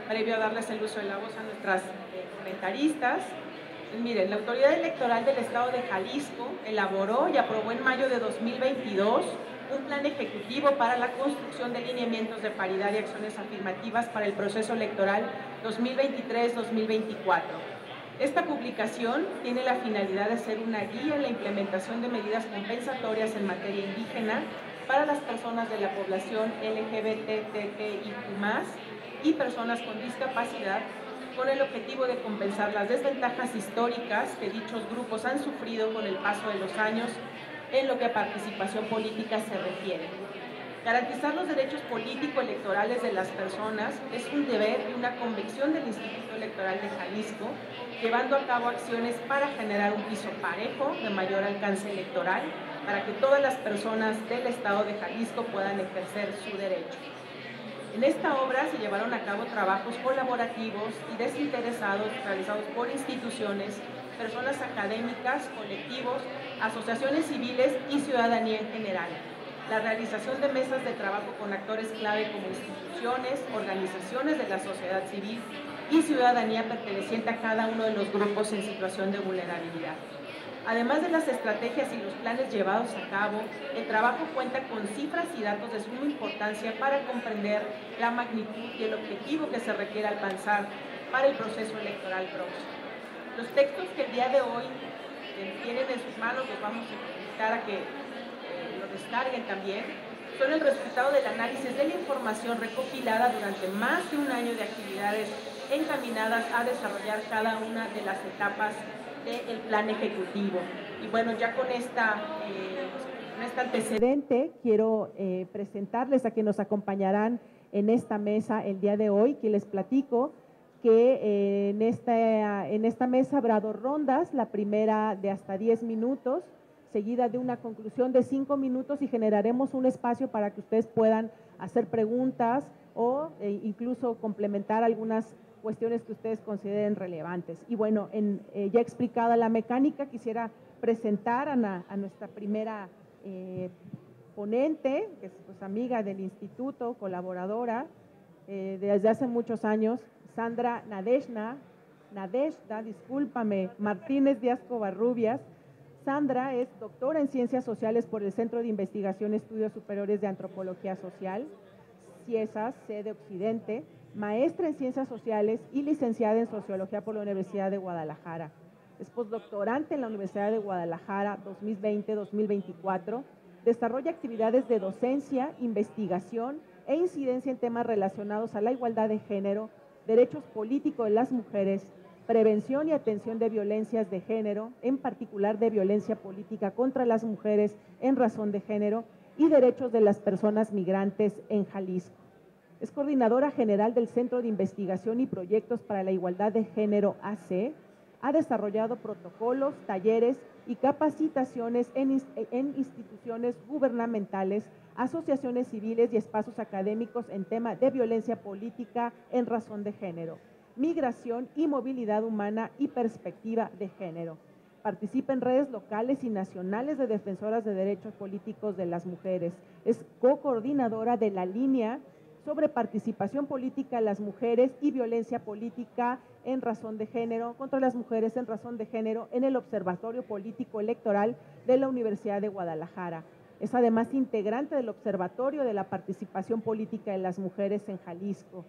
Previo a darles el uso de la voz a nuestras comentaristas. Pues miren, la Autoridad Electoral del Estado de Jalisco elaboró y aprobó en mayo de 2022 un plan ejecutivo para la construcción de lineamientos de paridad y acciones afirmativas para el proceso electoral 2023-2024. Esta publicación tiene la finalidad de ser una guía en la implementación de medidas compensatorias en materia indígena para las personas de la población LGBTQI+, y personas con discapacidad, con el objetivo de compensar las desventajas históricas que dichos grupos han sufrido con el paso de los años en lo que a participación política se refiere. Garantizar los derechos político-electorales de las personas es un deber y una convicción del Instituto Electoral de Jalisco, llevando a cabo acciones para generar un piso parejo de mayor alcance electoral para que todas las personas del Estado de Jalisco puedan ejercer su derecho. En esta obra se llevaron a cabo trabajos colaborativos y desinteresados realizados por instituciones, personas académicas, colectivos, asociaciones civiles y ciudadanía en general. La realización de mesas de trabajo con actores clave como instituciones, organizaciones de la sociedad civil y ciudadanía perteneciente a cada uno de los grupos en situación de vulnerabilidad. Además de las estrategias y los planes llevados a cabo, el trabajo cuenta con cifras y datos de suma importancia para comprender la magnitud y el objetivo que se requiere alcanzar para el proceso electoral próximo. Los textos que el día de hoy tienen en sus manos, los vamos a invitar a que lo descarguen también, son el resultado del análisis de la información recopilada durante más de un año de actividades encaminadas a desarrollar cada una de las etapas del plan ejecutivo. Y bueno, ya con este antecedente quiero presentarles a quienes nos acompañarán en esta mesa el día de hoy, que les platico que en esta mesa habrá 2 rondas, la primera de hasta 10 minutos, seguida de una conclusión de 5 minutos, y generaremos un espacio para que ustedes puedan hacer preguntas o incluso complementar algunas cuestiones que ustedes consideren relevantes. Y bueno, ya explicada la mecánica, quisiera presentar a nuestra primera ponente, que es pues, amiga del instituto, colaboradora desde hace muchos años, Sandra Nadezhda, discúlpame, Martínez Díaz Covarrubias. Sandra es doctora en Ciencias Sociales por el Centro de Investigación y Estudios Superiores de Antropología Social, CIESAS, sede Occidente, maestra en Ciencias Sociales y licenciada en Sociología por la Universidad de Guadalajara. Es postdoctorante en la Universidad de Guadalajara 2020-2024. Desarrolla actividades de docencia, investigación e incidencia en temas relacionados a la igualdad de género, derechos políticos de las mujeres, prevención y atención de violencias de género, en particular de violencia política contra las mujeres en razón de género, y derechos de las personas migrantes en Jalisco. Es coordinadora general del Centro de Investigación y Proyectos para la Igualdad de Género AC. Ha desarrollado protocolos, talleres y capacitaciones en instituciones gubernamentales, asociaciones civiles y espacios académicos en tema de violencia política en razón de género, migración y movilidad humana y perspectiva de género. Participa en redes locales y nacionales de defensoras de derechos políticos de las mujeres. Es co-coordinadora de la línea sobre participación política de las mujeres y violencia política en razón de género, contra las mujeres en razón de género, en el Observatorio Político Electoral de la Universidad de Guadalajara. Es además integrante del Observatorio de la Participación Política de las Mujeres en Jalisco.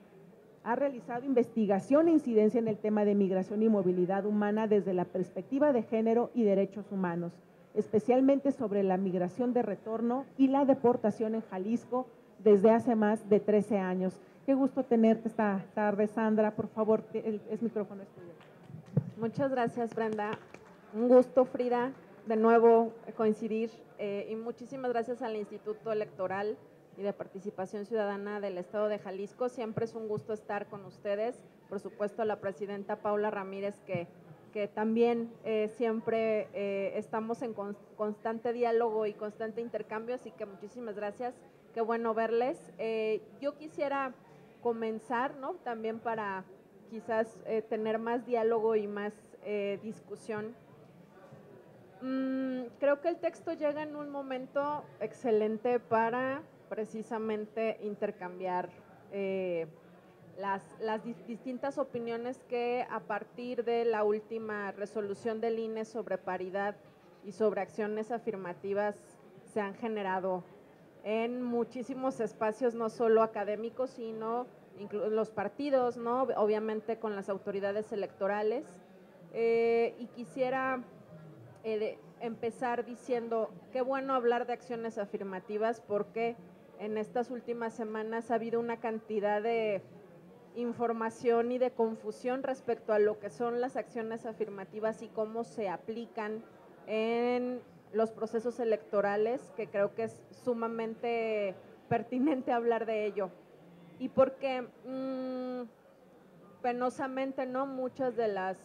Ha realizado investigación e incidencia en el tema de migración y movilidad humana desde la perspectiva de género y derechos humanos, especialmente sobre la migración de retorno y la deportación en Jalisco desde hace más de 13 años. Qué gusto tenerte esta tarde, Sandra. Por favor, el micrófono es tuyo. Muchas gracias, Brenda. Un gusto, Frida, de nuevo coincidir y muchísimas gracias al Instituto Electoral y de Participación Ciudadana del Estado de Jalisco. Siempre es un gusto estar con ustedes. Por supuesto, a la presidenta Paula Ramírez, que también siempre estamos en constante diálogo y constante intercambio, así que muchísimas gracias. Qué bueno verles. Yo quisiera comenzar, ¿no? También para quizás tener más diálogo y más discusión. Creo que el texto llega en un momento excelente para precisamente intercambiar las distintas opiniones que a partir de la última resolución del INE sobre paridad y sobre acciones afirmativas se han generado en muchísimos espacios, no solo académicos, sino los partidos, ¿no? Obviamente con las autoridades electorales. Y quisiera empezar diciendo, qué bueno hablar de acciones afirmativas, porque en estas últimas semanas ha habido una cantidad de información y de confusión respecto a lo que son las acciones afirmativas y cómo se aplican en los procesos electorales, que creo que es sumamente pertinente hablar de ello. Y porque penosamente, ¿no?, muchas de las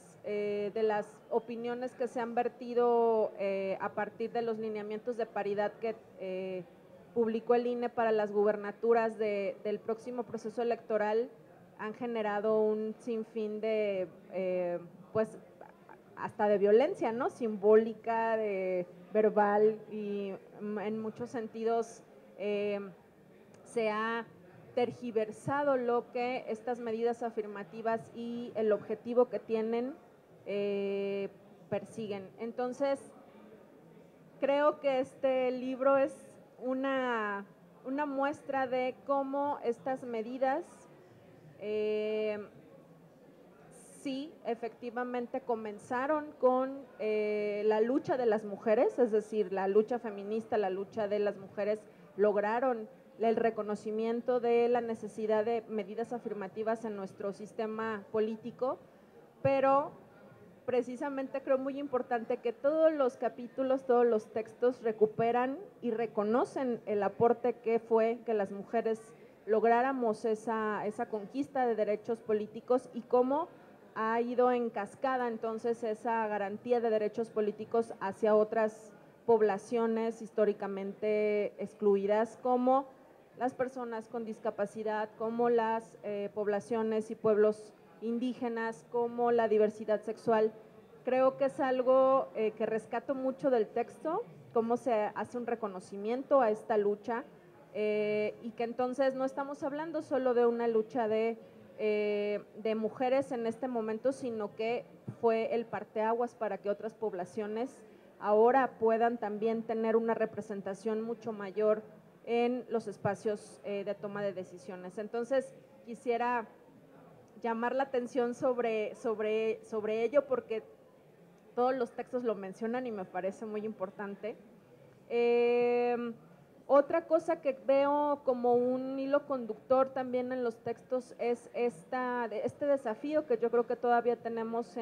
opiniones que se han vertido a partir de los lineamientos de paridad que publicó el INE para las gubernaturas del próximo proceso electoral han generado un sinfín de, pues, hasta de violencia, ¿no?, simbólica, de verbal, y en muchos sentidos se ha tergiversado lo que estas medidas afirmativas y el objetivo que tienen persiguen. Entonces, creo que este libro es una muestra de cómo estas medidas sí, efectivamente comenzaron con la lucha de las mujeres, es decir, la lucha feminista, la lucha de las mujeres lograron el reconocimiento de la necesidad de medidas afirmativas en nuestro sistema político, pero precisamente creo muy importante que todos los capítulos, todos los textos recuperan y reconocen el aporte que fue que las mujeres lográramos esa conquista de derechos políticos y cómo ha ido en cascada entonces esa garantía de derechos políticos hacia otras poblaciones históricamente excluidas, como las personas con discapacidad, como las poblaciones y pueblos indígenas, como la diversidad sexual. Creo que es algo que rescato mucho del texto, cómo se hace un reconocimiento a esta lucha y que entonces no estamos hablando solo de una lucha de mujeres en este momento, sino que fue el parteaguas para que otras poblaciones ahora puedan también tener una representación mucho mayor en los espacios de toma de decisiones. Entonces, quisiera llamar la atención sobre ello, porque todos los textos lo mencionan y me parece muy importante. Otra cosa que veo como un hilo conductor también en los textos es este desafío que yo creo que todavía tenemos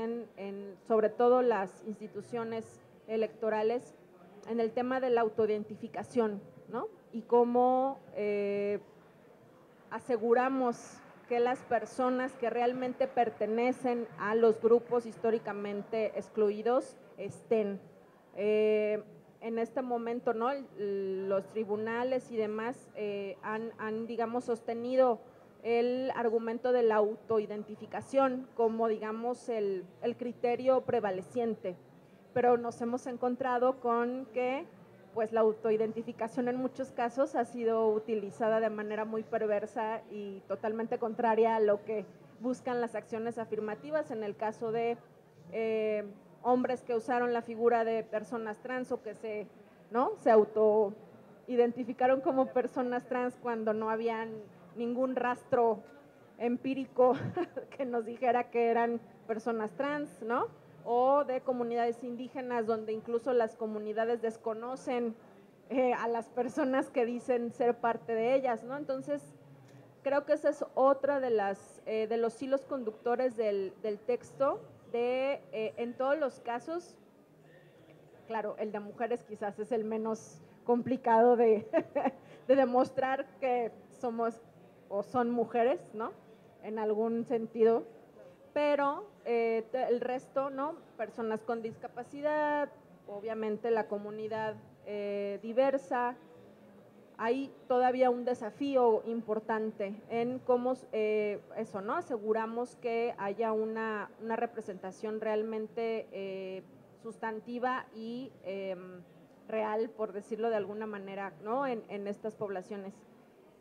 sobre todo las instituciones electorales, en el tema de la autoidentificación, ¿no? Y cómo aseguramos que las personas que realmente pertenecen a los grupos históricamente excluidos estén. En este momento, ¿no?, los tribunales y demás han, digamos, sostenido el argumento de la autoidentificación como, digamos, el criterio prevaleciente, pero nos hemos encontrado con que pues la autoidentificación en muchos casos ha sido utilizada de manera muy perversa y totalmente contraria a lo que buscan las acciones afirmativas, en el caso de hombres que usaron la figura de personas trans o que se autoidentificaron como personas trans cuando no había ningún rastro empírico que nos dijera que eran personas trans, ¿no? O de comunidades indígenas, donde incluso las comunidades desconocen a las personas que dicen ser parte de ellas, ¿no? Entonces, creo que esa es otra de los hilos conductores del texto, en todos los casos, claro, el de mujeres quizás es el menos complicado de demostrar que somos o son mujeres, ¿no?, en algún sentido, pero el resto, ¿no?, personas con discapacidad, obviamente la comunidad diversa. Hay todavía un desafío importante en cómo eso, ¿no?, aseguramos que haya una representación realmente sustantiva y real, por decirlo de alguna manera, ¿no?, en estas poblaciones.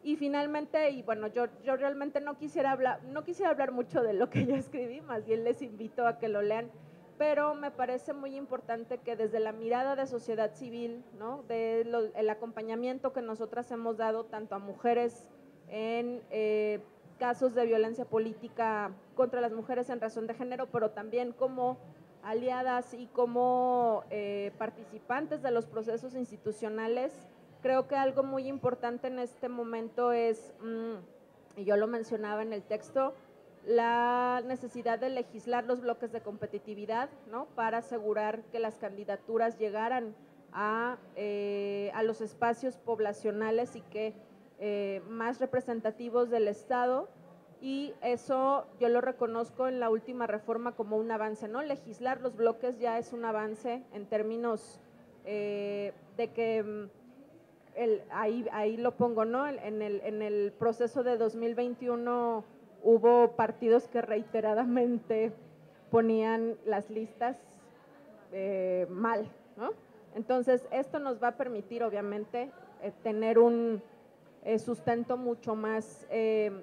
Y finalmente, y bueno, yo realmente no quisiera hablar mucho de lo que yo escribí, más bien les invito a que lo lean, pero me parece muy importante que desde la mirada de sociedad civil, ¿no?, el acompañamiento que nosotras hemos dado tanto a mujeres en casos de violencia política contra las mujeres en razón de género, pero también como aliadas y como participantes de los procesos institucionales. Creo que algo muy importante en este momento es, y yo lo mencionaba en el texto, la necesidad de legislar los bloques de competitividad, ¿no?, para asegurar que las candidaturas llegaran a los espacios poblacionales y que más representativos del Estado, y eso yo lo reconozco en la última reforma como un avance, ¿no? Legislar los bloques ya es un avance en términos de que ahí lo pongo, ¿no? En el proceso de 2021 hubo partidos que reiteradamente ponían las listas mal, ¿no? Entonces, esto nos va a permitir, obviamente, tener un sustento mucho más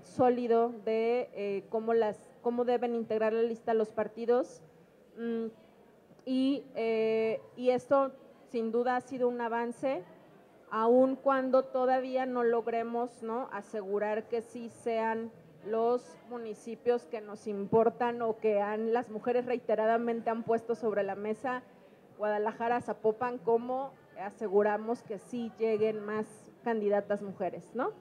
sólido de cómo deben integrar la lista los partidos, y esto sin duda ha sido un avance, aun cuando todavía no logremos, ¿no?, asegurar que sí sean los municipios que nos importan o que las mujeres reiteradamente han puesto sobre la mesa, Guadalajara, Zapopan, cómo aseguramos que sí lleguen más candidatas mujeres, ¿no?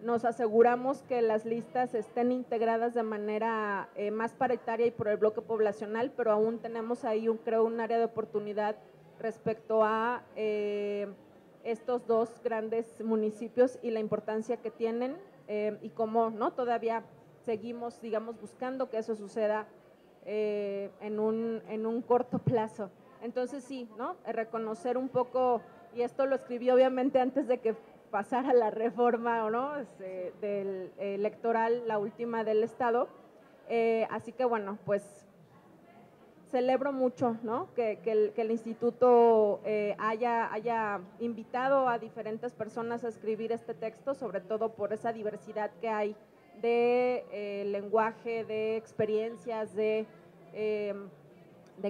Nos aseguramos que las listas estén integradas de manera más paritaria y por el bloque poblacional, pero aún tenemos ahí, creo, un área de oportunidad respecto a estos dos grandes municipios y la importancia que tienen, y cómo, ¿no?, todavía seguimos, digamos, buscando que eso suceda en un corto plazo. Entonces sí, ¿no?, reconocer un poco, y esto lo escribí obviamente antes de que pasara la reforma, ¿o no?, del electoral, la última del Estado, así que bueno, pues celebro mucho, ¿no?, que el instituto haya invitado a diferentes personas a escribir este texto, sobre todo por esa diversidad que hay de lenguaje, de experiencias, de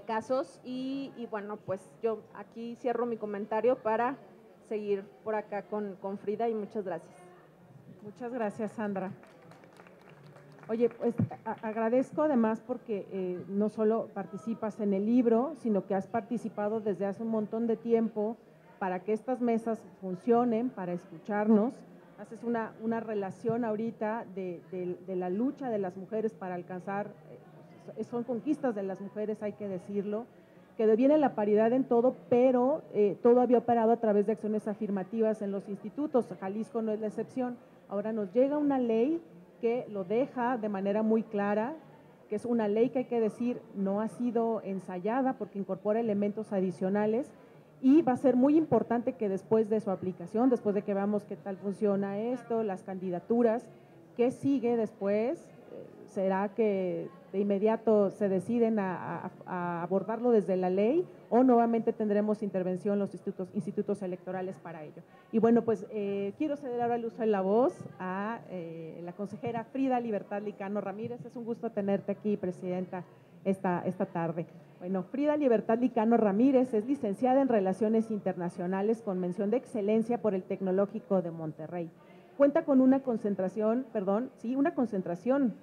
casos, y bueno, pues yo aquí cierro mi comentario para seguir por acá con Frida, y muchas gracias. Muchas gracias, Sandra. Oye, pues agradezco además porque no solo participas en el libro, sino que has participado desde hace un montón de tiempo para que estas mesas funcionen, para escucharnos. Haces una relación ahorita de la lucha de las mujeres para alcanzar, son conquistas de las mujeres, hay que decirlo, que deviene la paridad en todo, pero todo había operado a través de acciones afirmativas en los institutos. Jalisco no es la excepción. Ahora nos llega una ley que lo deja de manera muy clara, que es una ley que hay que decir no ha sido ensayada porque incorpora elementos adicionales, y va a ser muy importante que después de su aplicación, después de que veamos qué tal funciona esto, las candidaturas, ¿qué sigue después? ¿Será que de inmediato se deciden a abordarlo desde la ley o nuevamente tendremos intervención los institutos electorales para ello? Y bueno, pues quiero ceder ahora el uso de la voz a la consejera Frida Libertad Licano Ramírez. Es un gusto tenerte aquí, presidenta, esta tarde. Bueno, Frida Libertad Licano Ramírez es licenciada en Relaciones Internacionales con mención de excelencia por el Tecnológico de Monterrey. Cuenta con una concentración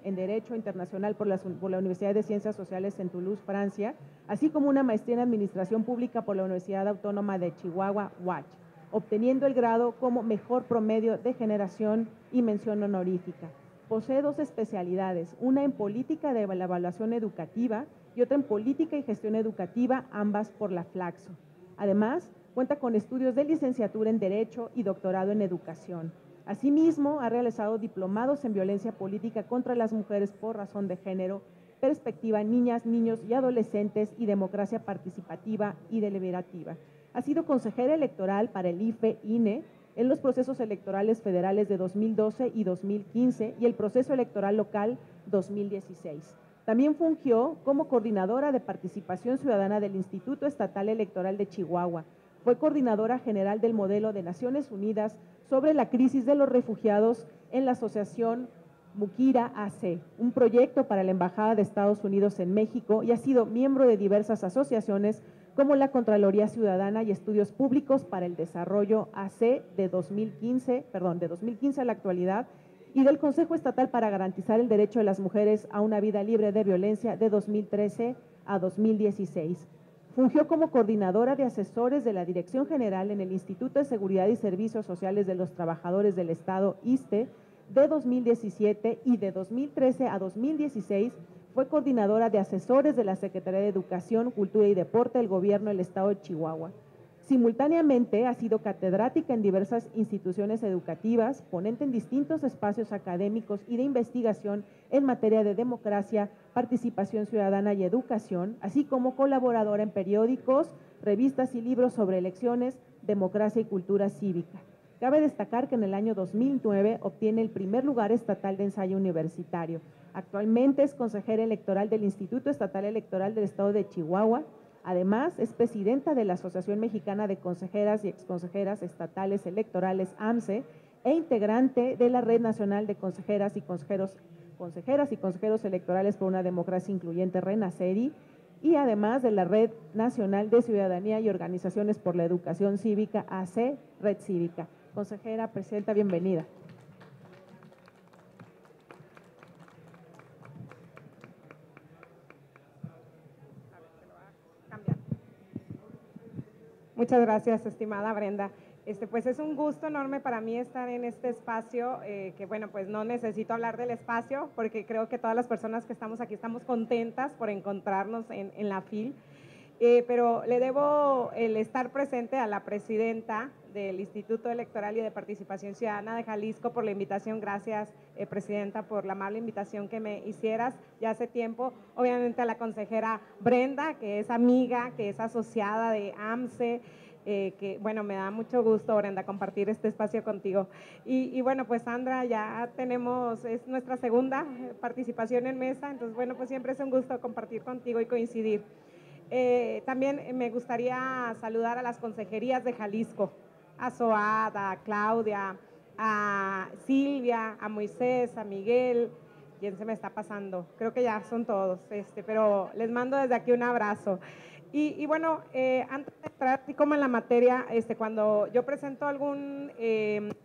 en Derecho Internacional por la Universidad de Ciencias Sociales en Toulouse, Francia, así como una maestría en Administración Pública por la Universidad Autónoma de Chihuahua, UACH, obteniendo el grado como mejor promedio de generación y mención honorífica. Posee 2 especialidades, una en Política de la Evaluación Educativa y otra en Política y Gestión Educativa, ambas por la Flaxo. Además, cuenta con estudios de licenciatura en Derecho y doctorado en Educación. Asimismo, ha realizado diplomados en violencia política contra las mujeres por razón de género, perspectiva niñas, niños y adolescentes y democracia participativa y deliberativa. Ha sido consejera electoral para el IFE-INE en los procesos electorales federales de 2012 y 2015 y el proceso electoral local 2016. También fungió como coordinadora de participación ciudadana del Instituto Estatal Electoral de Chihuahua. Fue coordinadora general del modelo de Naciones Unidas sobre la crisis de los refugiados en la asociación Mukira AC, un proyecto para la Embajada de Estados Unidos en México, y ha sido miembro de diversas asociaciones como la Contraloría Ciudadana y Estudios Públicos para el Desarrollo AC de 2015 a la actualidad, y del Consejo Estatal para garantizar el derecho de las mujeres a una vida libre de violencia de 2013 a 2016. Fungió como coordinadora de asesores de la Dirección General en el Instituto de Seguridad y Servicios Sociales de los Trabajadores del Estado, ISSSTE, de 2017, y de 2013 a 2016 fue coordinadora de asesores de la Secretaría de Educación, Cultura y Deporte del Gobierno del Estado de Chihuahua. Simultáneamente ha sido catedrática en diversas instituciones educativas, ponente en distintos espacios académicos y de investigación en materia de democracia, participación ciudadana y educación, así como colaboradora en periódicos, revistas y libros sobre elecciones, democracia y cultura cívica. Cabe destacar que en el año 2009 obtiene el primer lugar estatal de ensayo universitario. Actualmente es consejera electoral del Instituto Estatal Electoral del Estado de Chihuahua. Además, es presidenta de la Asociación Mexicana de Consejeras y Exconsejeras Estatales Electorales, AMCE, e integrante de la Red Nacional de Consejeras y Consejeros Electorales por una Democracia Incluyente, RENACERI, y además de la Red Nacional de Ciudadanía y Organizaciones por la Educación Cívica, AC, Red Cívica. Consejera, presidenta, bienvenida. Muchas gracias, estimada Brenda. Pues es un gusto enorme para mí estar en este espacio, que bueno, pues no necesito hablar del espacio, porque creo que todas las personas que estamos aquí estamos contentas por encontrarnos en la FIL, pero le debo el estar presente a la presidenta del Instituto Electoral y de Participación Ciudadana de Jalisco por la invitación. Gracias, presidenta, por la amable invitación que me hicieras ya hace tiempo. Obviamente a la consejera Brenda, que es amiga, que es asociada de AMCE, que bueno, me da mucho gusto, Brenda, compartir este espacio contigo. Y bueno, pues Sandra, ya tenemos, es nuestra segunda participación en mesa, entonces bueno, pues siempre es un gusto compartir contigo y coincidir. También me gustaría saludar a las consejerías de Jalisco, a Soad, a Claudia, a Silvia, a Moisés, a Miguel. ¿Quién se me está pasando? Creo que ya son todos, pero les mando desde aquí un abrazo. Y bueno, antes de entrar así como en la materia, cuando yo presento algún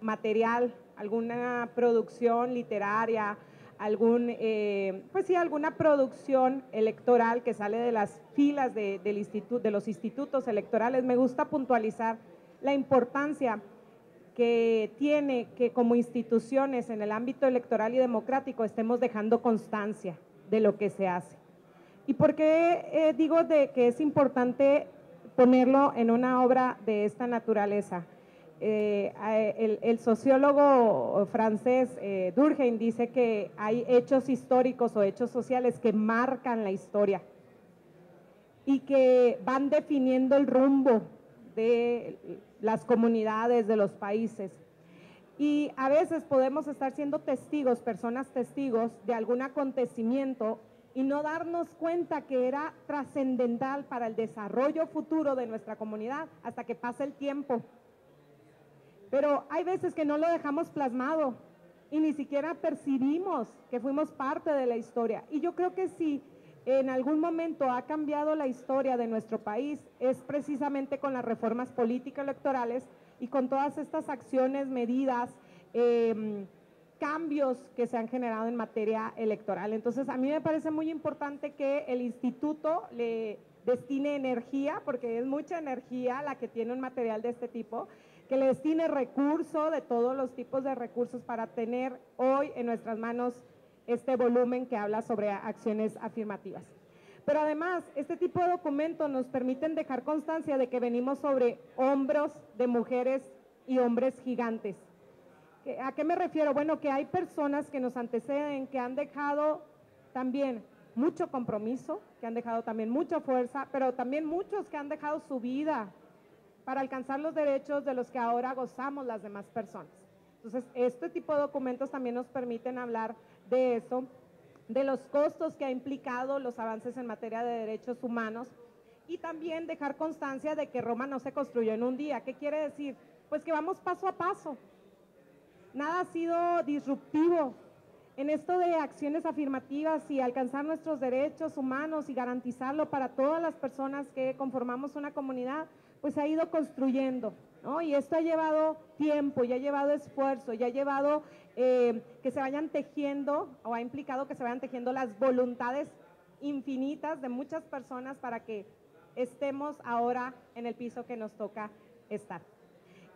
material, alguna producción literaria, alguna producción electoral que sale de las filas de los institutos electorales, me gusta puntualizar la importancia que tiene que como instituciones en el ámbito electoral y democrático estemos dejando constancia de lo que se hace. ¿Y por qué digo que es importante ponerlo en una obra de esta naturaleza? El sociólogo francés Durkheim dice que hay hechos históricos o hechos sociales que marcan la historia y que van definiendo el rumbo de las comunidades, de los países. Y a veces podemos estar siendo testigos, personas testigos de algún acontecimiento y no darnos cuenta que era trascendental para el desarrollo futuro de nuestra comunidad hasta que pasa el tiempo. Pero hay veces que no lo dejamos plasmado y ni siquiera percibimos que fuimos parte de la historia. Y yo creo que si en algún momento ha cambiado la historia de nuestro país, es precisamente con las reformas político-electorales y con todas estas acciones, medidas, cambios que se han generado en materia electoral. Entonces, a mí me parece muy importante que el instituto le destine energía, porque es mucha energía la que tiene un material de este tipo, que le destine recursos, de todos los tipos de recursos, para tener hoy en nuestras manos este volumen que habla sobre acciones afirmativas. Pero además, este tipo de documentos nos permiten dejar constancia de que venimos sobre hombros de mujeres y hombres gigantes. ¿A qué me refiero? Bueno, que hay personas que nos anteceden, que han dejado también mucho compromiso, que han dejado también mucha fuerza, pero también muchos que han dejado su vida para alcanzar los derechos de los que ahora gozamos las demás personas. Entonces, este tipo de documentos también nos permiten hablar de eso, de los costos que ha implicado los avances en materia de derechos humanos y también dejar constancia de que Roma no se construyó en un día. ¿Qué quiere decir? Pues que vamos paso a paso, nada ha sido disruptivo en esto de acciones afirmativas y alcanzar nuestros derechos humanos y garantizarlo para todas las personas que conformamos una comunidad, pues se ha ido construyendo, ¿no? Y esto ha llevado tiempo, ya ha llevado esfuerzo, ya ha llevado que se vayan tejiendo, o ha implicado que se vayan tejiendo las voluntades infinitas de muchas personas para que estemos ahora en el piso que nos toca estar.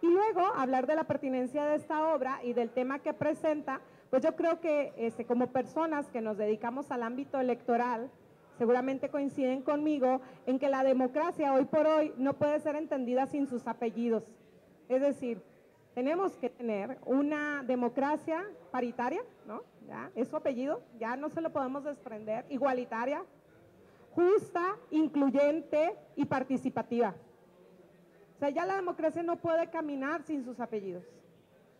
Y luego hablar de la pertinencia de esta obra y del tema que presenta, pues yo creo que como personas que nos dedicamos al ámbito electoral, seguramente coinciden conmigo en que la democracia hoy por hoy no puede ser entendida sin sus apellidos. Es decir, tenemos que tener una democracia paritaria, ¿no? Ya, es su apellido, ya no se lo podemos desprender, igualitaria, justa, incluyente y participativa. O sea, ya la democracia no puede caminar sin sus apellidos.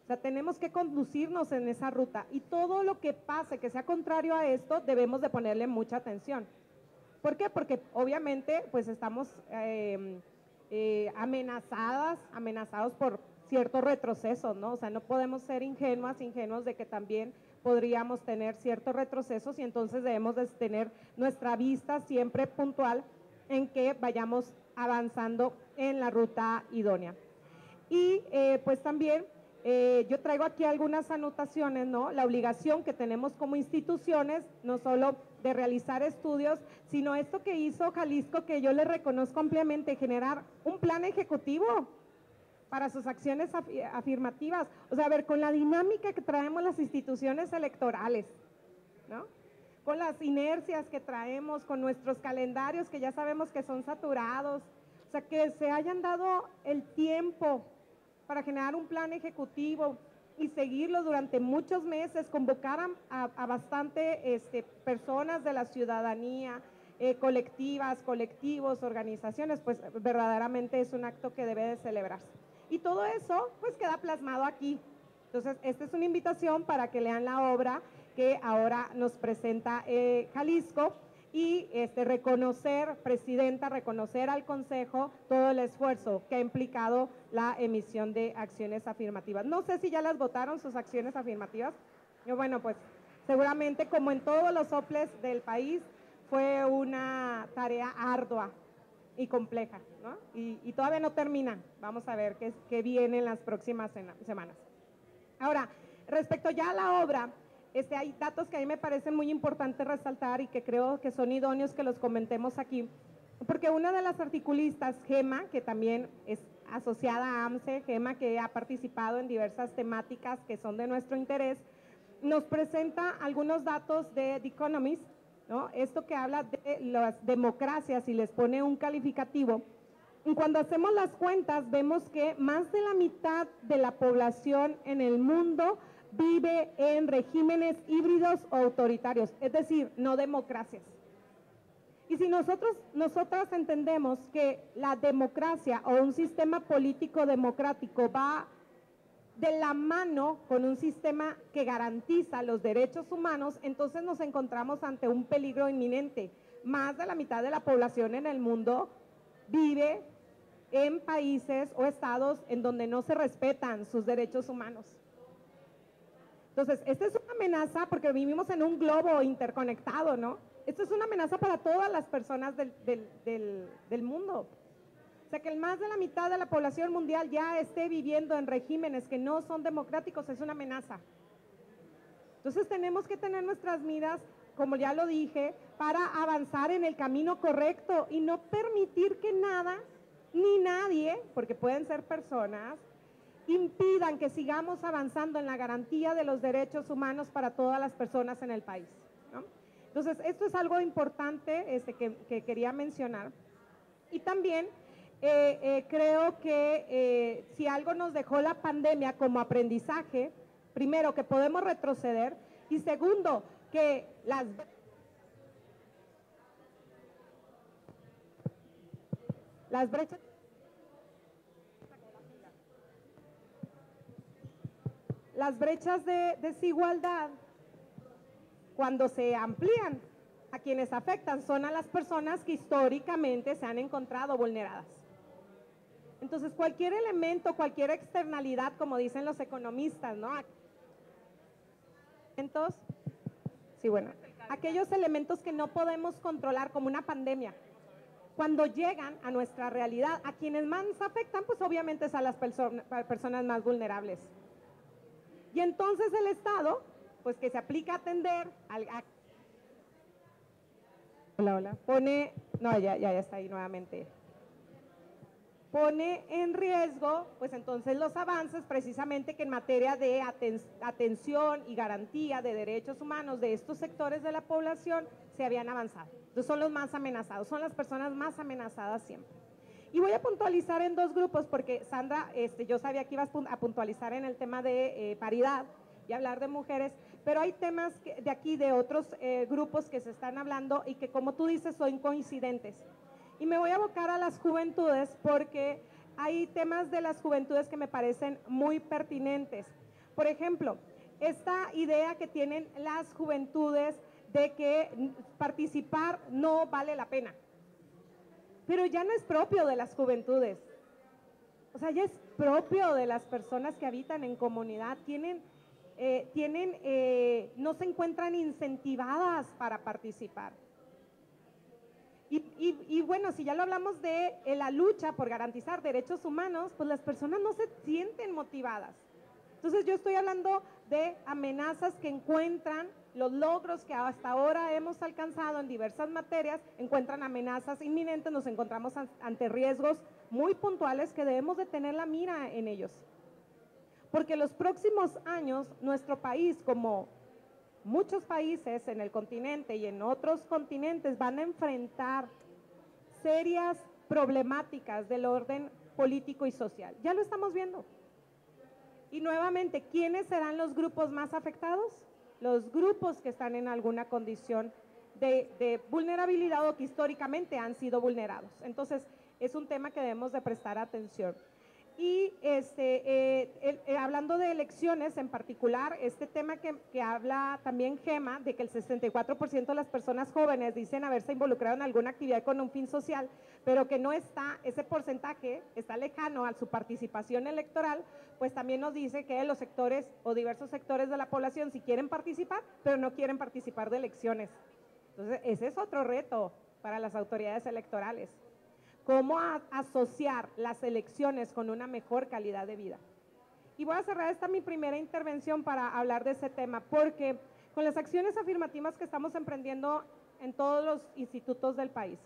O sea, tenemos que conducirnos en esa ruta y todo lo que pase que sea contrario a esto debemos de ponerle mucha atención. ¿Por qué? Porque obviamente pues estamos amenazados por ciertos retrocesos, ¿no? O sea, no podemos ser ingenuos de que también podríamos tener ciertos retrocesos y entonces debemos de tener nuestra vista siempre puntual en que vayamos avanzando en la ruta idónea. Y pues también yo traigo aquí algunas anotaciones, ¿no? La obligación que tenemos como instituciones, no solo de realizar estudios, sino esto que hizo Jalisco, que yo le reconozco ampliamente, generar un plan ejecutivo para sus acciones afirmativas. O sea, a ver, con la dinámica que traemos las instituciones electorales, ¿no? Con las inercias que traemos, con nuestros calendarios que ya sabemos que son saturados, o sea, que se hayan dado el tiempo para generar un plan ejecutivo y seguirlo durante muchos meses, convocar a bastante personas de la ciudadanía, colectivas, colectivos, organizaciones, pues verdaderamente es un acto que debe de celebrarse. Y todo eso pues queda plasmado aquí. Entonces, esta es una invitación para que lean la obra que ahora nos presenta Jalisco y reconocer, Presidenta, reconocer al Consejo todo el esfuerzo que ha implicado la emisión de acciones afirmativas. No sé si ya las votaron sus acciones afirmativas. Bueno, pues seguramente como en todos los soples del país fue una tarea ardua y compleja, ¿no? Y todavía no termina. Vamos a ver qué viene en las próximas semanas. Ahora, respecto ya a la obra, hay datos que a mí me parecen muy importantes resaltar y que creo que son idóneos que los comentemos aquí, porque una de las articulistas, Gema, que también es asociada a AMCE, Gema, que ha participado en diversas temáticas que son de nuestro interés, nos presenta algunos datos de The Economist, ¿no? Esto que habla de las democracias y les pone un calificativo. Y cuando hacemos las cuentas, vemos que más de la mitad de la población en el mundo vive en regímenes híbridos o autoritarios, es decir, no democracias. Y si nosotras entendemos que la democracia o un sistema político democrático va de la mano con un sistema que garantiza los derechos humanos, entonces nos encontramos ante un peligro inminente. Más de la mitad de la población en el mundo vive en países o estados en donde no se respetan sus derechos humanos. Entonces, esta es una amenaza porque vivimos en un globo interconectado, ¿no? Esto es una amenaza para todas las personas del mundo. O sea, que más de la mitad de la población mundial ya esté viviendo en regímenes que no son democráticos es una amenaza. Entonces, tenemos que tener nuestras miras, como ya lo dije, para avanzar en el camino correcto y no permitir que nada ni nadie, porque pueden ser personas, impidan que sigamos avanzando en la garantía de los derechos humanos para todas las personas en el país, ¿no? Entonces, esto es algo importante que quería mencionar. Y también creo que si algo nos dejó la pandemia como aprendizaje, primero, que podemos retroceder, y segundo, que las brechas de desigualdad, cuando se amplían, a quienes afectan son a las personas que históricamente se han encontrado vulneradas. Entonces, cualquier elemento, cualquier externalidad, como dicen los economistas, ¿no? Entonces, sí, bueno, aquellos elementos que no podemos controlar como una pandemia, cuando llegan a nuestra realidad, a quienes más afectan, pues obviamente es a las personas más vulnerables. Y entonces el Estado, pues que se aplica a atender hola, pone, no, ya está ahí nuevamente. Pone en riesgo, pues entonces los avances precisamente que en materia de atención y garantía de derechos humanos de estos sectores de la población se habían avanzado. Entonces son los más amenazados, son las personas más amenazadas siempre. Y voy a puntualizar en dos grupos porque Sandra, yo sabía que ibas a puntualizar en el tema de paridad y hablar de mujeres, pero hay temas de aquí de otros grupos que se están hablando y que como tú dices son coincidentes. Y me voy a abocar a las juventudes porque hay temas de las juventudes que me parecen muy pertinentes. Por ejemplo, esta idea que tienen las juventudes de que participar no vale la pena. Pero ya no es propio de las juventudes. O sea, ya es propio de las personas que habitan en comunidad. No se encuentran incentivadas para participar. Y bueno, si ya lo hablamos de la lucha por garantizar derechos humanos, pues las personas no se sienten motivadas. Entonces yo estoy hablando de amenazas que encuentran, los logros que hasta ahora hemos alcanzado en diversas materias, encuentran amenazas inminentes, nos encontramos ante riesgos muy puntuales que debemos de tener la mira en ellos. Porque los próximos años, nuestro país, como muchos países en el continente y en otros continentes, van a enfrentar serias problemáticas del orden político y social. Ya lo estamos viendo. Y nuevamente, ¿quiénes serán los grupos más afectados? Los grupos que están en alguna condición de vulnerabilidad o que históricamente han sido vulnerados. Entonces, es un tema que debemos de prestar atención. Y hablando de elecciones en particular, este tema que habla también Gema, de que el 64% de las personas jóvenes dicen haberse involucrado en alguna actividad con un fin social, pero que no está, ese porcentaje está lejano a su participación electoral, pues también nos dice que los sectores o diversos sectores de la población sí quieren participar, pero no quieren participar de elecciones. Entonces, ese es otro reto para las autoridades electorales. ¿Cómo asociar las elecciones con una mejor calidad de vida? Y voy a cerrar esta mi primera intervención para hablar de ese tema, porque con las acciones afirmativas que estamos emprendiendo en todos los institutos del país,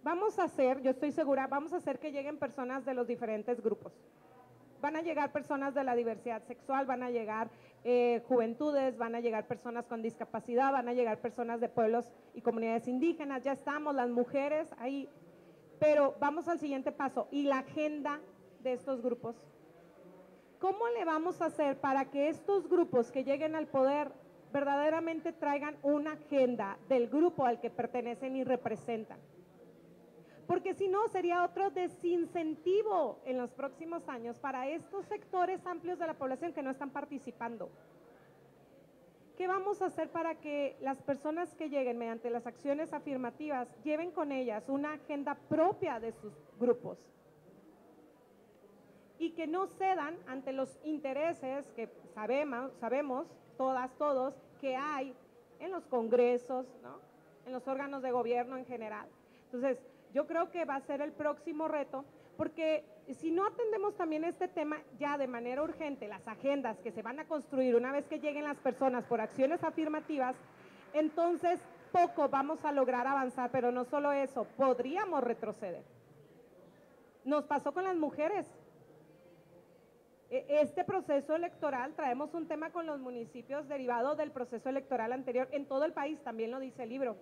vamos a hacer, yo estoy segura, vamos a hacer que lleguen personas de los diferentes grupos. Van a llegar personas de la diversidad sexual, van a llegar juventudes, van a llegar personas con discapacidad, van a llegar personas de pueblos y comunidades indígenas, ya estamos, las mujeres ahí. Pero vamos al siguiente paso, y la agenda de estos grupos. ¿Cómo le vamos a hacer para que estos grupos que lleguen al poder verdaderamente traigan una agenda del grupo al que pertenecen y representan? Porque si no, sería otro desincentivo en los próximos años para estos sectores amplios de la población que no están participando. ¿Qué vamos a hacer para que las personas que lleguen mediante las acciones afirmativas lleven con ellas una agenda propia de sus grupos? Y que no cedan ante los intereses que sabemos todas, todos, que hay en los congresos, ¿no? En los órganos de gobierno en general. Entonces, yo creo que va a ser el próximo reto, porque si no atendemos también este tema ya de manera urgente, las agendas que se van a construir una vez que lleguen las personas por acciones afirmativas, entonces poco vamos a lograr avanzar, pero no solo eso, podríamos retroceder. Nos pasó con las mujeres. Este proceso electoral, traemos un tema con los municipios derivado del proceso electoral anterior en todo el país, también lo dice el libro.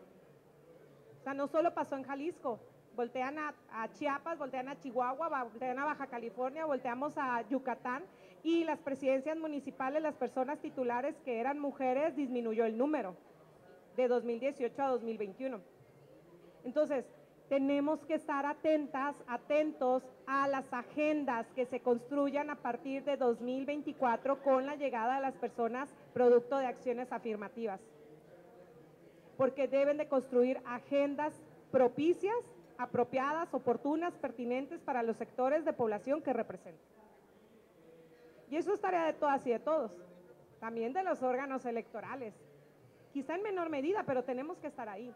O sea, no solo pasó en Jalisco, voltean a Chiapas, voltean a Chihuahua, voltean a Baja California, volteamos a Yucatán, y las presidencias municipales, las personas titulares que eran mujeres, disminuyó el número de 2018 a 2021. Entonces, tenemos que estar atentos a las agendas que se construyan a partir de 2024 con la llegada de las personas producto de acciones afirmativas. Porque deben de construir agendas propicias, apropiadas, oportunas, pertinentes para los sectores de población que representan. Y eso es tarea de todas y de todos. también de los órganos electorales. Quizá en menor medida, pero tenemos que estar ahí,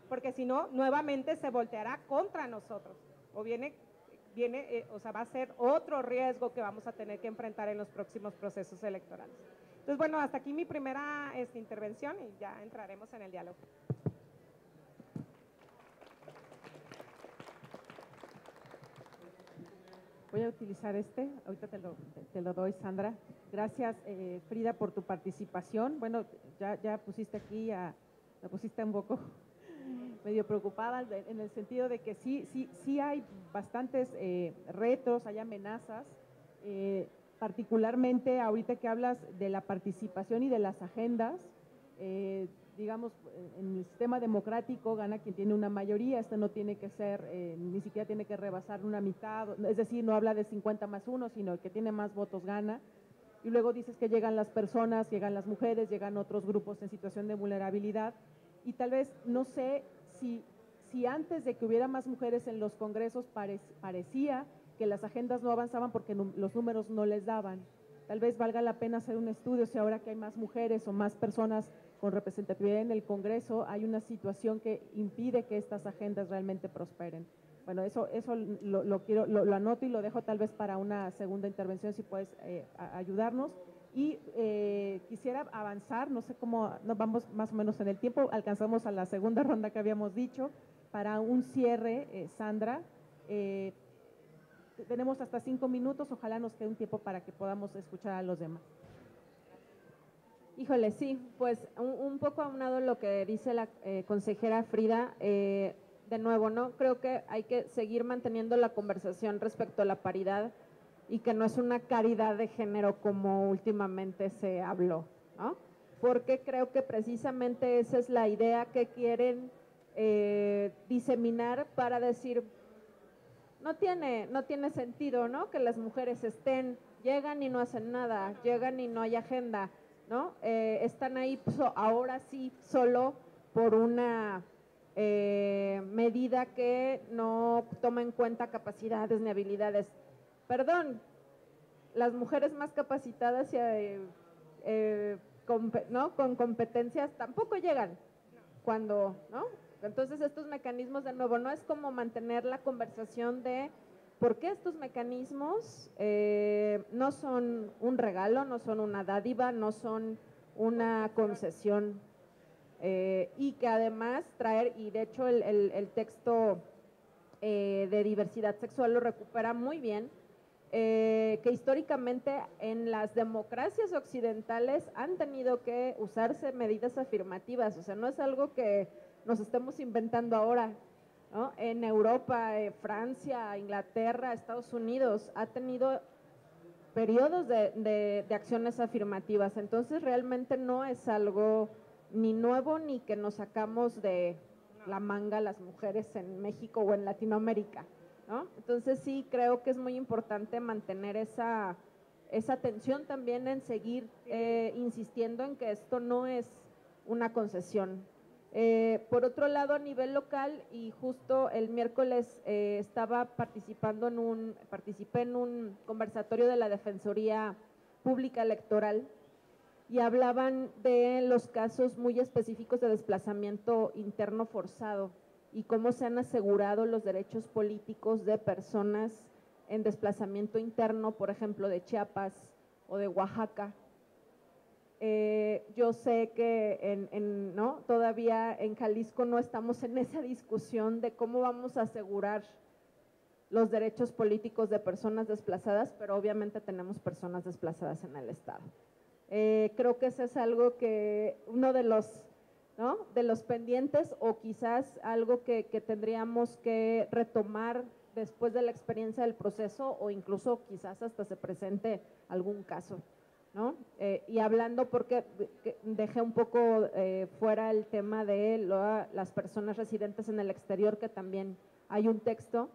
porque si no, nuevamente se volteará contra nosotros, o o sea, va a ser otro riesgo que vamos a tener que enfrentar en los próximos procesos electorales. Entonces, bueno, hasta aquí mi primera intervención y ya entraremos en el diálogo. Voy a utilizar ahorita te lo doy, Sandra. Gracias, Frida, por tu participación. Bueno, ya pusiste aquí, me pusiste un poco medio preocupada en el sentido de que sí hay bastantes retos, hay amenazas, particularmente ahorita que hablas de la participación y de las agendas. Digamos, en el sistema democrático gana quien tiene una mayoría, no tiene que ser, ni siquiera tiene que rebasar una mitad, es decir, no habla de 50 más 1, sino el que tiene más votos gana. Y luego dices que llegan las personas, llegan las mujeres, llegan otros grupos en situación de vulnerabilidad, y tal vez, no sé si antes de que hubiera más mujeres en los congresos parecía que las agendas no avanzaban porque los números no les daban. Tal vez valga la pena hacer un estudio si ahora que hay más mujeres o más personas con representatividad en el Congreso, hay una situación que impide que estas agendas realmente prosperen. Bueno, eso lo anoto y lo dejo tal vez para una segunda intervención, si puedes ayudarnos. Y quisiera avanzar, no sé cómo, nos vamos más o menos en el tiempo, alcanzamos a la segunda ronda que habíamos dicho, para un cierre, Sandra. Tenemos hasta 5 minutos, ojalá nos quede un tiempo para que podamos escuchar a los demás. Híjole, sí, pues un poco aunado lo que dice la consejera Frida, de nuevo, ¿no? Creo que hay que seguir manteniendo la conversación respecto a la paridad y que no es una caridad de género como últimamente se habló, ¿no? Porque creo que precisamente esa es la idea que quieren diseminar para decir, no tiene sentido, ¿no? Que las mujeres llegan y no hacen nada, llegan y no hay agenda, ¿no? Están ahí ahora sí solo por una medida que no toma en cuenta capacidades ni habilidades. Perdón, las mujeres más capacitadas ¿no? Con competencias tampoco llegan cuando, ¿no? Entonces estos mecanismos, de nuevo, no es como mantener la conversación de por qué estos mecanismos no son un regalo, no son una dádiva, no son una concesión, y que además y de hecho el texto de diversidad sexual lo recupera muy bien, que históricamente en las democracias occidentales han tenido que usarse medidas afirmativas, o sea, no es algo que nos estemos inventando ahora, ¿no? En Europa, Francia, Inglaterra, Estados Unidos, ha tenido periodos de acciones afirmativas, entonces realmente no es algo ni nuevo ni que nos sacamos de la manga las mujeres en México o en Latinoamérica, ¿no? Entonces sí creo que es muy importante mantener esa tensión también en seguir insistiendo en que esto no es una concesión. Por otro lado, a nivel local, y justo el miércoles participé en un conversatorio de la Defensoría Pública Electoral y hablaban de los casos muy específicos de desplazamiento interno forzado y cómo se han asegurado los derechos políticos de personas en desplazamiento interno, por ejemplo, de Chiapas o de Oaxaca. Yo sé que ¿no? Todavía en Jalisco no estamos en esa discusión de cómo vamos a asegurar los derechos políticos de personas desplazadas, pero obviamente tenemos personas desplazadas en el Estado. Creo que ese es algo que uno de los, ¿no? de los pendientes, o quizás algo que tendríamos que retomar después de la experiencia del proceso, o incluso quizás hasta se presente algún caso, ¿no? Y hablando, porque dejé un poco fuera el tema de las personas residentes en el exterior, que también hay un texto,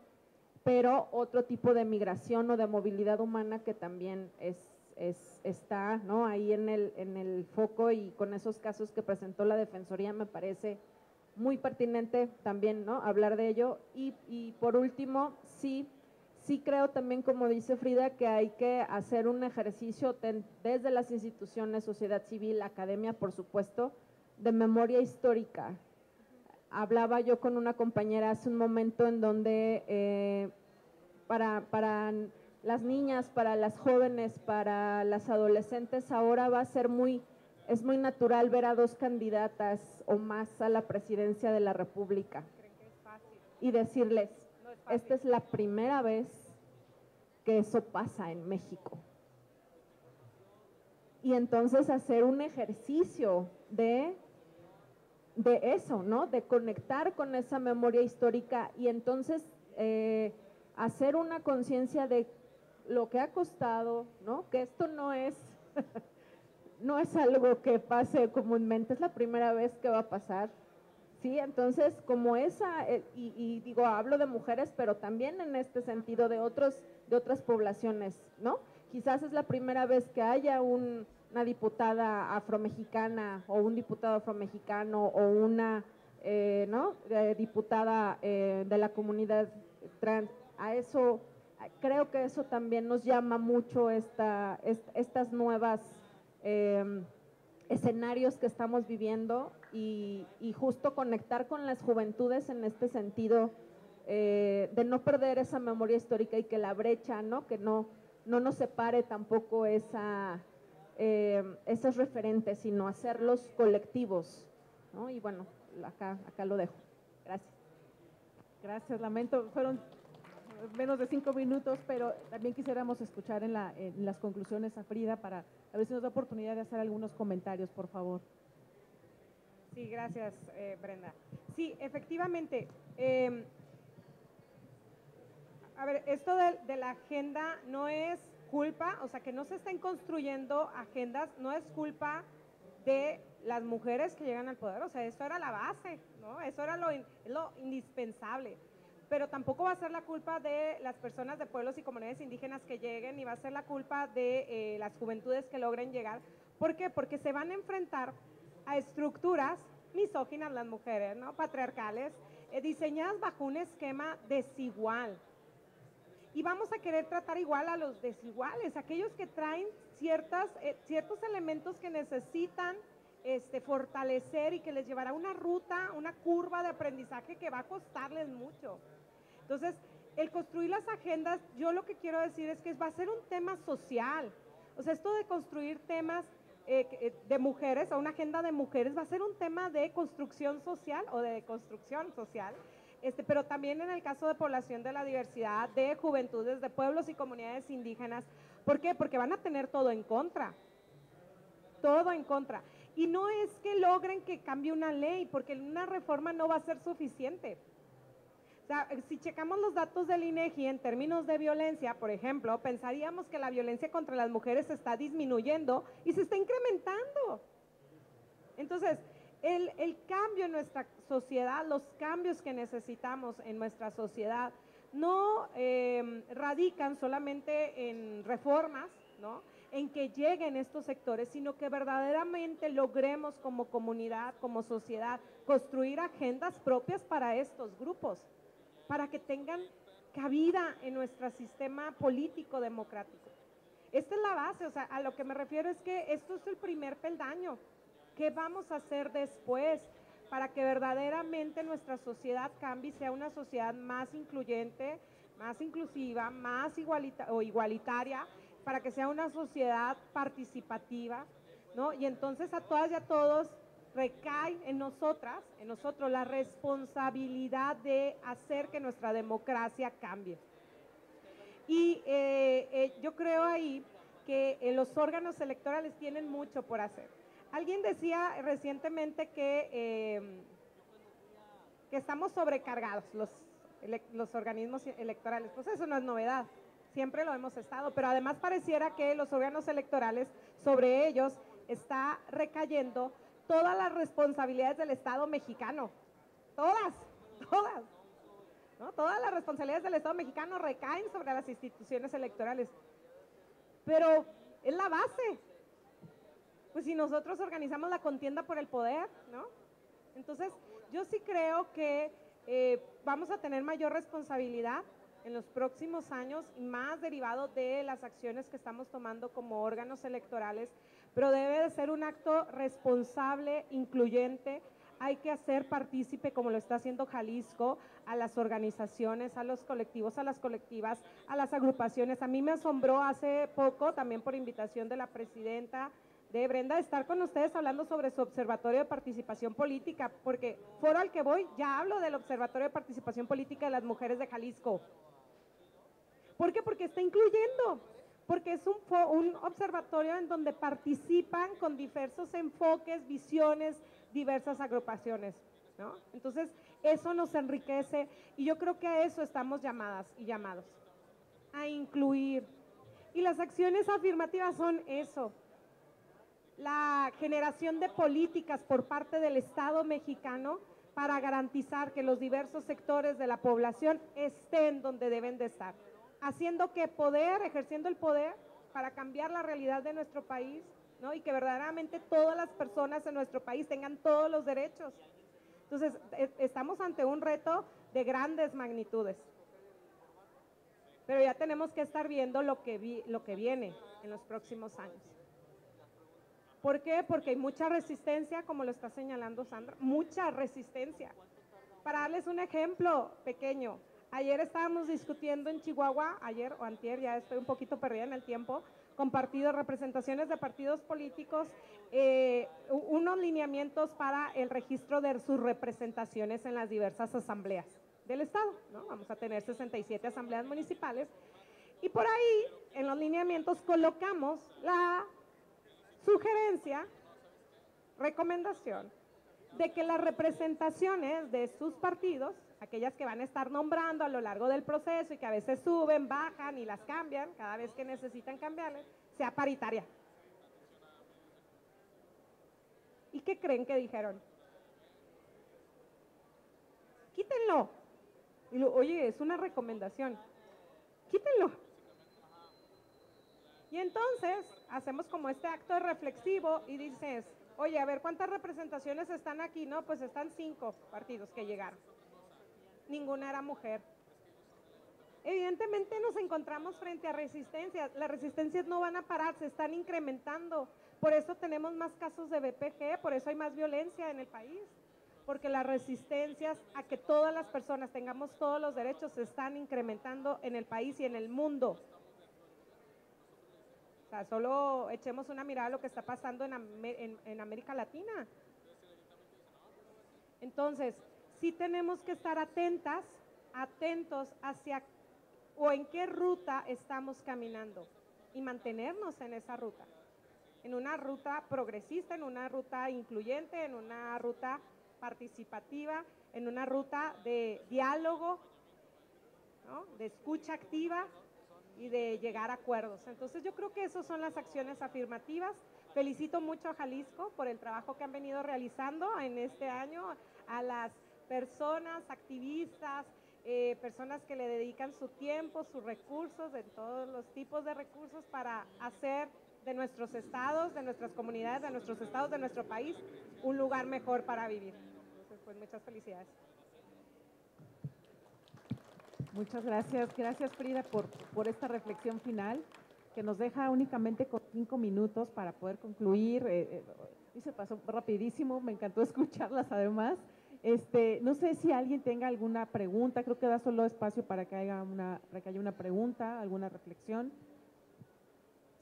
pero otro tipo de migración o de movilidad humana que también está, ¿no? ahí en el foco, y con esos casos que presentó la Defensoría me parece muy pertinente también, ¿no? hablar de ello. Y por último, sí sí creo también, como dice Frida, que hay que hacer un ejercicio desde las instituciones, sociedad civil, academia, por supuesto, de memoria histórica. Hablaba yo con una compañera hace un momento en donde para las niñas, para las jóvenes, para las adolescentes, ahora va a ser es muy natural ver a dos candidatas o más a la presidencia de la República y decirles, esta es la primera vez que eso pasa en México. Y entonces hacer un ejercicio de eso, ¿no? De conectar con esa memoria histórica y entonces hacer una conciencia de lo que ha costado, ¿no? Que esto no es, no es algo que pase comúnmente, es la primera vez que va a pasar, ¿sí? Entonces, como esa, y digo, hablo de mujeres, pero también en este sentido de otras poblaciones, ¿no? Quizás es la primera vez que haya una diputada afromexicana o un diputado afromexicano o una ¿no? Diputada de la comunidad trans. A eso, creo que eso también nos llama mucho estas nuevas escenarios que estamos viviendo y justo conectar con las juventudes en este sentido de no perder esa memoria histórica y que la brecha, ¿no? Que no nos separe tampoco esos referentes, sino hacerlos colectivos, ¿no? Y bueno, acá lo dejo. Gracias. Gracias, lamento, fueron menos de 5 minutos, pero también quisiéramos escuchar en las conclusiones a Frida para a ver si nos da oportunidad de hacer algunos comentarios, por favor. Sí, gracias, Brenda. Sí, efectivamente. A ver, esto de la agenda no es culpa, o sea, que no se estén construyendo agendas, no es culpa de las mujeres que llegan al poder, o sea, eso era la base, ¿no? Eso era lo indispensable. Pero tampoco va a ser la culpa de las personas de pueblos y comunidades indígenas que lleguen, ni va a ser la culpa de las juventudes que logren llegar. ¿Por qué? Porque se van a enfrentar a estructuras misóginas las mujeres, ¿no? Patriarcales, diseñadas bajo un esquema desigual. Y vamos a querer tratar igual a los desiguales, aquellos que traen ciertos elementos que necesitan fortalecer y que les llevará una ruta, una curva de aprendizaje que va a costarles mucho. Entonces, el construir las agendas, yo lo que quiero decir es que va a ser un tema social. O sea, esto de construir temas de mujeres, o una agenda de mujeres, va a ser un tema de construcción social o de construcción social, pero también en el caso de población de la diversidad, de juventudes, de pueblos y comunidades indígenas. ¿Por qué? Porque van a tener todo en contra. Todo en contra. Y no es que logren que cambie una ley, porque una reforma no va a ser suficiente. O sea, si checamos los datos del INEGI en términos de violencia, por ejemplo, pensaríamos que la violencia contra las mujeres está disminuyendo y se está incrementando. Entonces, el cambio en nuestra sociedad, los cambios que necesitamos en nuestra sociedad, no radican solamente en reformas, ¿no? En que lleguen estos sectores, sino que verdaderamente logremos como comunidad, como sociedad, construir agendas propias para estos grupos, para que tengan cabida en nuestro sistema político democrático. Esta es la base, o sea, a lo que me refiero es que esto es el primer peldaño. ¿Qué vamos a hacer después para que verdaderamente nuestra sociedad cambie y sea una sociedad más incluyente, más inclusiva, más igualitaria, para que sea una sociedad participativa, ¿no? Y entonces a todas y a todos recae en nosotros la responsabilidad de hacer que nuestra democracia cambie. Y yo creo ahí que los órganos electorales tienen mucho por hacer. Alguien decía recientemente que estamos sobrecargados los organismos electorales. Pues eso no es novedad, siempre lo hemos estado, pero además pareciera que los órganos electorales, sobre ellos está recayendo todas las responsabilidades del Estado mexicano, todas, ¿no? Todas las responsabilidades del Estado mexicano recaen sobre las instituciones electorales, pero es la base. Pues si nosotros organizamos la contienda por el poder, ¿no? Entonces, yo sí creo que vamos a tener mayor responsabilidad, en los próximos años y más derivado de las acciones que estamos tomando como órganos electorales, pero debe de ser un acto responsable, incluyente. Hay que hacer partícipe, como lo está haciendo Jalisco, a las organizaciones, a los colectivos, a las colectivas, a las agrupaciones. A mí me asombró hace poco, también por invitación de la presidenta de Brenda, estar con ustedes hablando sobre su observatorio de participación política, porque foro al que voy ya hablo del observatorio de participación política de las mujeres de Jalisco. ¿Por qué? Porque está incluyendo, porque es un observatorio en donde participan con diversos enfoques, visiones, diversas agrupaciones, ¿no? Entonces, eso nos enriquece y yo creo que a eso estamos llamadas y llamados, a incluir. Y las acciones afirmativas son eso, la generación de políticas por parte del Estado mexicano para garantizar que los diversos sectores de la población estén donde deben de estar, haciendo que ejerciendo el poder para cambiar la realidad de nuestro país, ¿no? Y que verdaderamente todas las personas en nuestro país tengan todos los derechos. Entonces, estamos ante un reto de grandes magnitudes, pero ya tenemos que estar viendo lo que viene en los próximos años. ¿Por qué? Porque hay mucha resistencia, como lo está señalando Sandra, mucha resistencia. Para darles un ejemplo pequeño, ayer estábamos discutiendo en Chihuahua, ayer o antier, ya estoy un poquito perdida en el tiempo, con representaciones de partidos políticos, unos lineamientos para el registro de sus representaciones en las diversas asambleas del Estado, ¿no? Vamos a tener 67 asambleas municipales y por ahí en los lineamientos colocamos la sugerencia, recomendación, de que las representaciones de sus partidos, aquellas que van a estar nombrando a lo largo del proceso y que a veces suben, bajan y las cambian cada vez que necesitan cambiarles, sea paritaria. ¿Y qué creen que dijeron? Quítenlo. Y oye, es una recomendación. Quítenlo. Y entonces hacemos como este acto reflexivo y dices, oye, a ver, ¿cuántas representaciones están aquí? No, pues están 5 partidos que llegaron. Ninguna era mujer. Evidentemente nos encontramos frente a resistencias. Las resistencias no van a parar, se están incrementando. Por eso tenemos más casos de BPG, por eso hay más violencia en el país. Porque las resistencias a que todas las personas tengamos todos los derechos se están incrementando en el país y en el mundo. O sea, solo echemos una mirada a lo que está pasando en América Latina. Entonces, sí tenemos que estar atentos hacia o en qué ruta estamos caminando y mantenernos en esa ruta. En una ruta progresista, en una ruta incluyente, en una ruta participativa, en una ruta de diálogo, ¿no? De escucha activa y de llegar a acuerdos. Entonces yo creo que esas son las acciones afirmativas. Felicito mucho a Jalisco por el trabajo que han venido realizando en este año, a las personas, activistas, personas que le dedican su tiempo, sus recursos, de todos los tipos de recursos para hacer de nuestros estados, de nuestras comunidades, de nuestros estados, de nuestro país, un lugar mejor para vivir. Entonces, pues muchas felicidades. Muchas gracias. Gracias, Frida, por esta reflexión final que nos deja únicamente con 5 minutos para poder concluir. Y se pasó rapidísimo, me encantó escucharlas además. No sé si alguien tenga alguna pregunta, creo que da solo espacio para que haya una pregunta, alguna reflexión.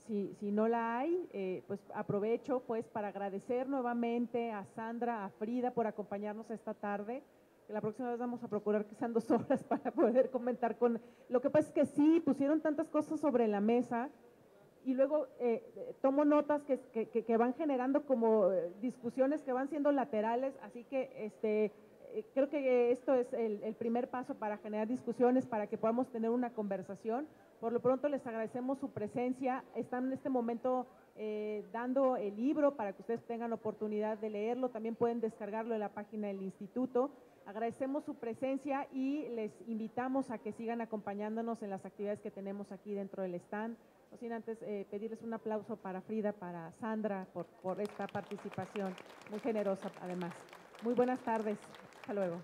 Si no la hay, pues aprovecho pues para agradecer nuevamente a Sandra, a Frida por acompañarnos esta tarde. La próxima vez vamos a procurar que sean 2 horas para poder comentar con… Lo que pasa es que sí, pusieron tantas cosas sobre la mesa y luego tomo notas que van generando como discusiones que van siendo laterales, así que creo que esto es el primer paso para generar discusiones, para que podamos tener una conversación. Por lo pronto les agradecemos su presencia, están en este momento dando el libro para que ustedes tengan oportunidad de leerlo, también pueden descargarlo en la página del instituto. Agradecemos su presencia y les invitamos a que sigan acompañándonos en las actividades que tenemos aquí dentro del stand. No sin antes pedirles un aplauso para Frida, para Sandra, por esta participación muy generosa además. Muy buenas tardes. Hasta luego.